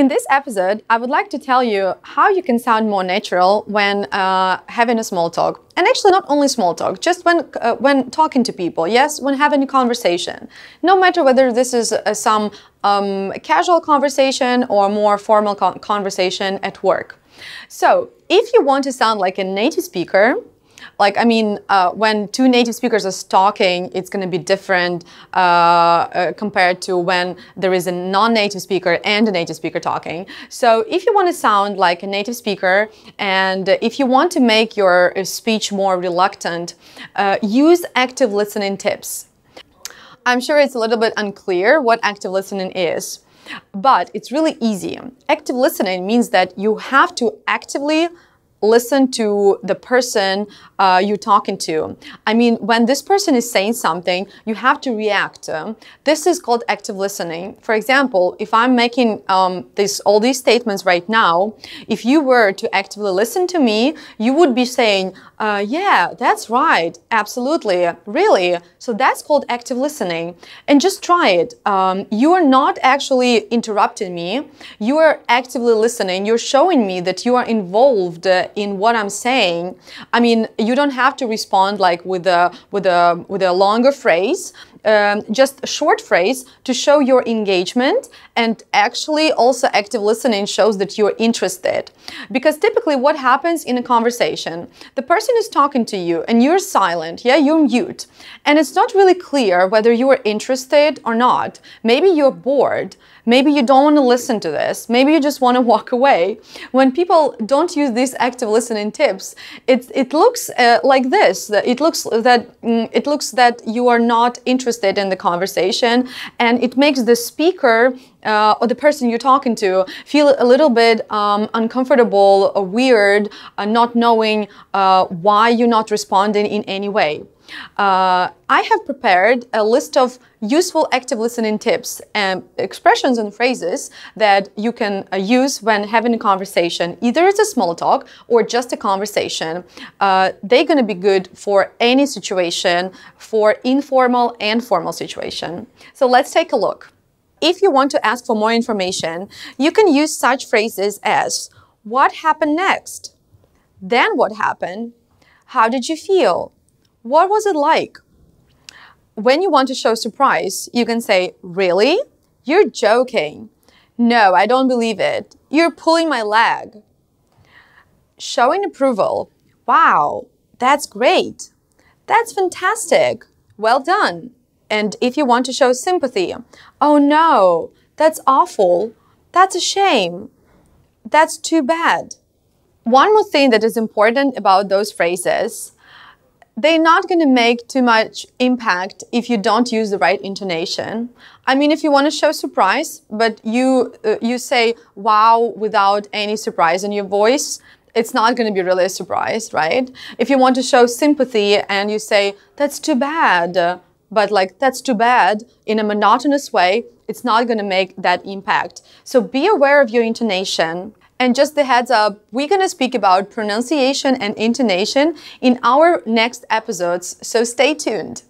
In this episode, I would like to tell you how you can sound more natural when having a small talk. And actually not only small talk, just when talking to people, yes, when having a conversation. No matter whether this is some casual conversation or more formal conversation at work. So, if you want to sound like a native speaker, when two native speakers are talking, it's going to be different compared to when there is a non-native speaker and a native speaker talking. So if you want to sound like a native speaker and if you want to make your speech more reluctant, use active listening tips. I'm sure it's a little bit unclear what active listening is, but it's really easy. Active listening means that you have to actively listen to the person you're talking to. I mean, when this person is saying something, you have to react. This is called active listening. For example, if I'm making all these statements right now, if you were to actively listen to me, you would be saying, yeah, that's right, absolutely, really. So that's called active listening. And just try it. You are not actually interrupting me. You are actively listening. You're showing me that you are involved in what I'm saying. I mean, you don't have to respond like with a longer phrase, just a short phrase to show your engagement. And actually also active listening shows that you're interested. Because typically what happens in a conversation, the person is talking to you and you're silent, yeah, you're mute. And it's not really clear whether you are interested or not. Maybe you're bored. Maybe you don't want to listen to this. Maybe you just want to walk away. When people don't use these active listening tips, it looks like this. It looks that you are not interested in the conversation, and it makes the speaker or the person you're talking to feel a little bit uncomfortable or weird, not knowing why you're not responding in any way. I have prepared a list of useful active listening tips and expressions and phrases that you can use when having a conversation. Either it's a small talk or just a conversation. They're going to be good for any situation, for informal and formal situation. So let's take a look. If you want to ask for more information, you can use such phrases as, what happened next? Then what happened? How did you feel? What was it like? When you want to show surprise, you can say, really? You're joking. No, I don't believe it. You're pulling my leg. Showing approval. Wow, that's great. That's fantastic. Well done. And if you want to show sympathy, oh no, that's awful. That's a shame. That's too bad. One more thing that is important about those phrases, they're not going to make too much impact if you don't use the right intonation. I mean, if you want to show surprise, but you say wow without any surprise in your voice, it's not going to be really a surprise, right? If you want to show sympathy and you say, that's too bad, but like, that's too bad in a monotonous way, it's not going to make that impact. So be aware of your intonation. And just the heads up, we're going to speak about pronunciation and intonation in our next episodes, so stay tuned.